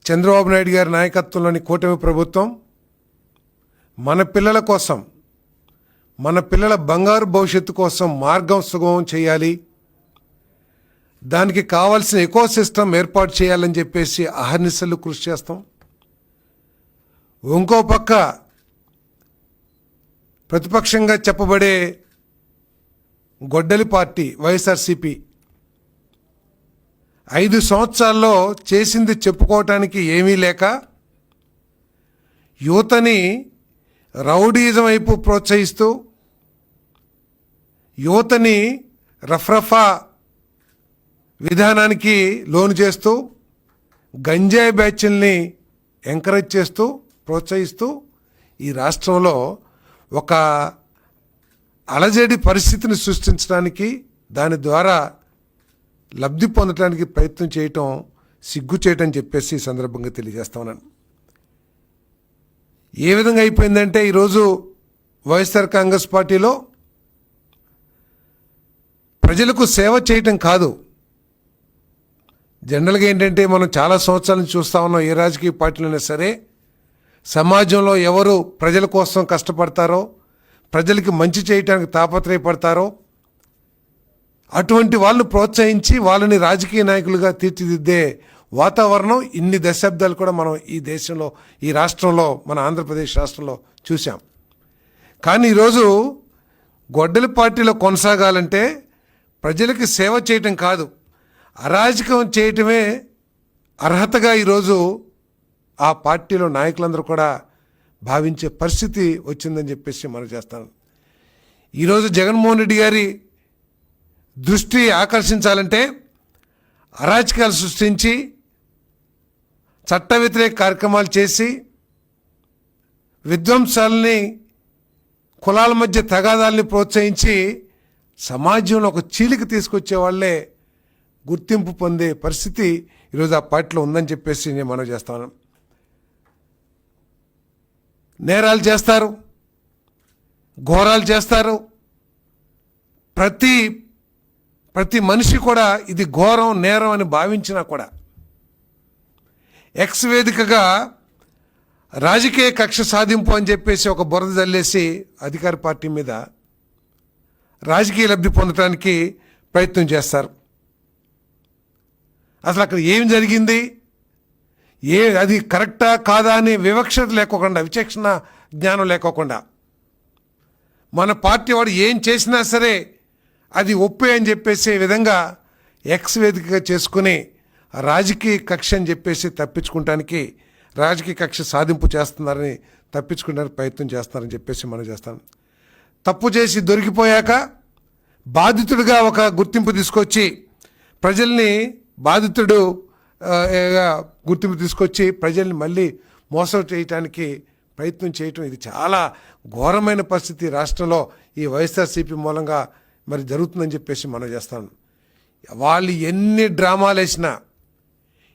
చంద్రబాబు నాయుడు గారి నాయకత్వంలోని కూటమి ప్రభుత్వం మన పిల్లల కోసం, మన పిల్లల బంగారు భవిష్యత్తు కోసం మార్గం సుగమం చేయాలి, దానికి కావాల్సిన ఎకో సిస్టమ్ ఏర్పాటు చేయాలని చెప్పేసి అహర్నిశలు కృషి చేస్తాం. ఇంకో పక్క ప్రతిపక్షంగా చెప్పబడే గొడ్డలి పార్టీ వైఎస్ఆర్సీపీ 5 సంవత్సరాల్లో చేసింది చెప్పుకోవటానికి ఏమీ లేక యువతని రౌడీజం వైపు ప్రోత్సహిస్తూ, యువతని రఫ్రఫా విధానానికి లోను చేస్తూ, గంజాయి బ్యాచ్ల్ని ఎంకరేజ్ చేస్తూ, ప్రోత్సహిస్తూ ఈ రాష్ట్రంలో ఒక అలజడి పరిస్థితిని సృష్టించడానికి, దాని ద్వారా లబ్ధి పొందడానికి ప్రయత్నం చేయటం సిగ్గు చేయటం చెప్పేసి ఈ సందర్భంగా తెలియజేస్తా ఉన్నాను. ఏ విధంగా అయిపోయిందంటే ఈరోజు వైఎస్ఆర్ కాంగ్రెస్ పార్టీలో ప్రజలకు సేవ చేయటం కాదు. జనరల్గా ఏంటంటే మనం చాలా సంవత్సరాల నుంచి చూస్తూ ఉన్నాం, ఏ రాజకీయ పార్టీలైనా సరే సమాజంలో ఎవరు ప్రజల కోసం కష్టపడతారో, ప్రజలకి మంచి చేయటానికి తాపత్రయపడతారో అటువంటి వాళ్ళు ప్రోత్సహించి వాళ్ళని రాజకీయ నాయకులుగా తీర్చిదిద్దే వాతావరణం ఇన్ని దశాబ్దాలు కూడా మనం ఈ దేశంలో, ఈ రాష్ట్రంలో, మన ఆంధ్రప్రదేశ్ రాష్ట్రంలో చూసాం. కానీ ఈరోజు గొడ్డలి పార్టీలో కొనసాగాలంటే ప్రజలకి సేవ చేయటం కాదు, అరాజకం చేయటమే అర్హతగా ఈరోజు ఆ పార్టీలో నాయకులందరూ కూడా భావించే పరిస్థితి వచ్చిందని చెప్పేసి మనం చేస్తాను. ఈరోజు జగన్మోహన్ రెడ్డి గారి దృష్టి ఆకర్షించాలంటే అరాచకాలు సృష్టించి, చట్ట వ్యతిరేక కార్యక్రమాలు చేసి, విధ్వంసాలని, కులాల మధ్య తగాదాలని ప్రోత్సహించి సమాజంలో ఒక చీలిక తీసుకొచ్చే వాళ్ళే గుర్తింపు పొందే పరిస్థితి ఈరోజు ఆ పార్టీలో ఉందని చెప్పేసి నేను మనవి చేస్తాను. నేరాలు చేస్తారు, ఘోరాలు చేస్తారు. ప్రతి మనిషి కూడా ఇది ఘోరం, నేరం అని భావించినా కూడా ఎక్స్ వేదికగా రాజకీయ కక్ష సాధింపు అని చెప్పేసి ఒక బురద జల్లేసి అధికార పార్టీ మీద రాజకీయ లబ్ధి పొందడానికి ప్రయత్నం చేస్తారు. అసలు అక్కడ ఏం జరిగింది, అది కరెక్టా కాదా అని వివక్షత లేకోకుండా, విచక్షణ జ్ఞానం లేకోకుండా, మన పార్టీ వాడు ఏం చేసినా సరే అది ఒప్పే అని చెప్పేసే విధంగా ఎక్స్ వేదికగా చేసుకుని రాజకీయ కక్ష అని చెప్పేసి తప్పించుకోవటానికి, రాజకీయ కక్ష సాధింపు చేస్తున్నారని తప్పించుకోవడానికి ప్రయత్నం చేస్తున్నారని చెప్పేసి మనం చేస్తాం. తప్పు చేసి దొరికిపోయాక బాధితుడిగా ఒక గుర్తింపు తీసుకొచ్చి, ప్రజల్ని బాధితుడు గుర్తింపు తీసుకొచ్చి ప్రజల్ని మళ్ళీ మోసం చేయటానికి ప్రయత్నం చేయటం, ఇది చాలా ఘోరమైన పరిస్థితి రాష్ట్రంలో ఈ వైఎస్ఆర్సీపీ మూలంగా మరి జరుగుతుందని చెప్పేసి మనం చేస్తాను. వాళ్ళు ఎన్ని డ్రామాలు వేసినా,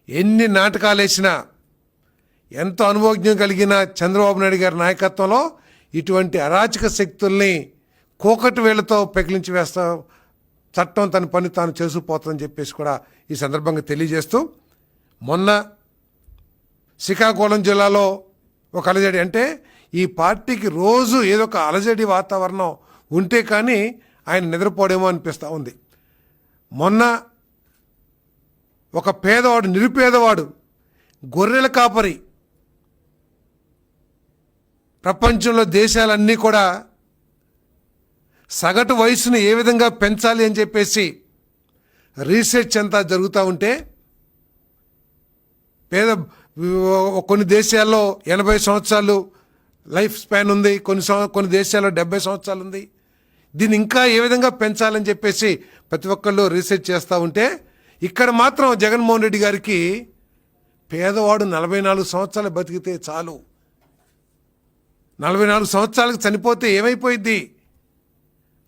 ఎన్ని నాటకాలు వేసినా, ఎంతో అనుభవజ్ఞం కలిగిన చంద్రబాబు నాయుడు గారి నాయకత్వంలో ఇటువంటి అరాచక శక్తుల్ని కోకటి వేళ్లతో పెకిలించి వేస్తా, చట్టం తన పని తాను చేసుకుపోతుందని చెప్పేసి కూడా ఈ సందర్భంగా తెలియజేస్తూ, మొన్న శ్రీకాకుళం జిల్లాలో ఒక అలజడి, అంటే ఈ పార్టీకి రోజు ఏదో ఒక అలజడి వాతావరణం ఉంటే కానీ ఆయన నిద్రపోడేమో అనిపిస్తూ ఉంది. మొన్న ఒక పేదవాడు, నిరుపేదవాడు, గొర్రెల కాపరి, ప్రపంచంలో దేశాలన్నీ కూడా సగటు వయసును ఏ విధంగా పెంచాలి అని చెప్పేసి రీసెర్చ్ అంతా జరుగుతూ ఉంటే, కొన్ని దేశాల్లో 80 సంవత్సరాలు లైఫ్ స్పాన్ ఉంది, కొన్ని దేశాల్లో 70 సంవత్సరాలు ఉంది. దీన్ని ఇంకా ఏ విధంగా పెంచాలని చెప్పేసి ప్రతి ఒక్కళ్ళు రీసెర్చ్ చేస్తూ ఉంటే, ఇక్కడ మాత్రం జగన్మోహన్ రెడ్డి గారికి పేదవాడు 44 సంవత్సరాలు బతికితే చాలు, 44 సంవత్సరాలకు చనిపోతే ఏమైపోయింది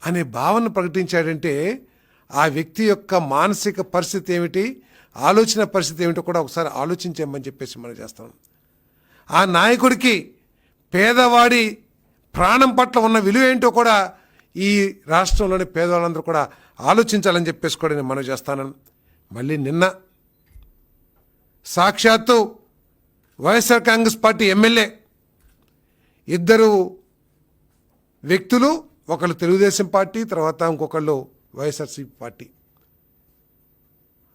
అనే భావన ప్రకటించాడంటే ఆ వ్యక్తి యొక్క మానసిక పరిస్థితి ఏమిటి, ఆలోచన పరిస్థితి ఏమిటో కూడా ఒకసారి ఆలోచించామని చెప్పేసి మనం చేస్తాం. ఆ నాయకుడికి పేదవాడి ప్రాణం పట్ల ఉన్న విలువ ఏంటో కూడా ఈ రాష్ట్రంలోని పేదవాళ్ళందరూ కూడా ఆలోచించాలని చెప్పేసి కూడా నేను మనం చేస్తాను. మళ్ళీ నిన్న సాక్షాత్తు వైఎస్ఆర్ కాంగ్రెస్ పార్టీ ఎమ్మెల్యే ఇద్దరు వ్యక్తులు, ఒకళ్ళు తెలుగుదేశం పార్టీ, తర్వాత ఇంకొకళ్ళు వైఎస్ఆర్సీపీ పార్టీ.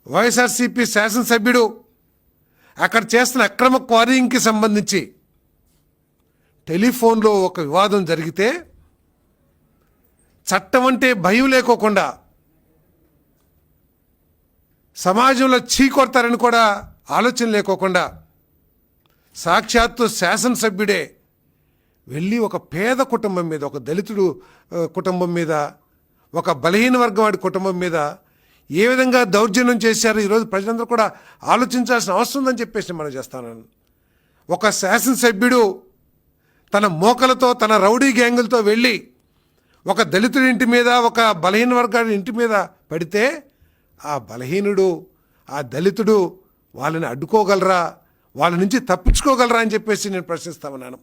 వైఎస్ఆర్సీపీ శాసనసభ్యుడు అక్కడ చేస్తున్న అక్రమ క్వారీయింగ్కి సంబంధించి టెలిఫోన్లో ఒక వివాదం జరిగితే చట్టం అంటే భయం లేకోకుండా సమాజంలో చీకొడతారని కూడా ఆలోచన లేకోకుండా సాక్షాత్తు శాసనసభ్యుడే వెళ్ళి ఒక పేద కుటుంబం మీద, ఒక దళితుడు కుటుంబం మీద, ఒక బలహీన వర్గం వాడి కుటుంబం మీద ఏ విధంగా దౌర్జన్యం చేశారో ఈరోజు ప్రజలందరూ కూడా ఆలోచించాల్సిన అవసరం ఉందని చెప్పేసి మనం చేస్తాను. ఒక శాసనసభ్యుడు తన మోకలతో, తన రౌడీ గ్యాంగులతో వెళ్ళి ఒక దళితుడి ఇంటి మీద, ఒక బలహీన వర్గాడి ఇంటి మీద పడితే ఆ బలహీనుడు, ఆ దళితుడు వాళ్ళని అడ్డుకోగలరా, వాళ్ళ నుంచి తప్పించుకోగలరా అని చెప్పేసి నేను ప్రశ్నిస్తా ఉన్నాను.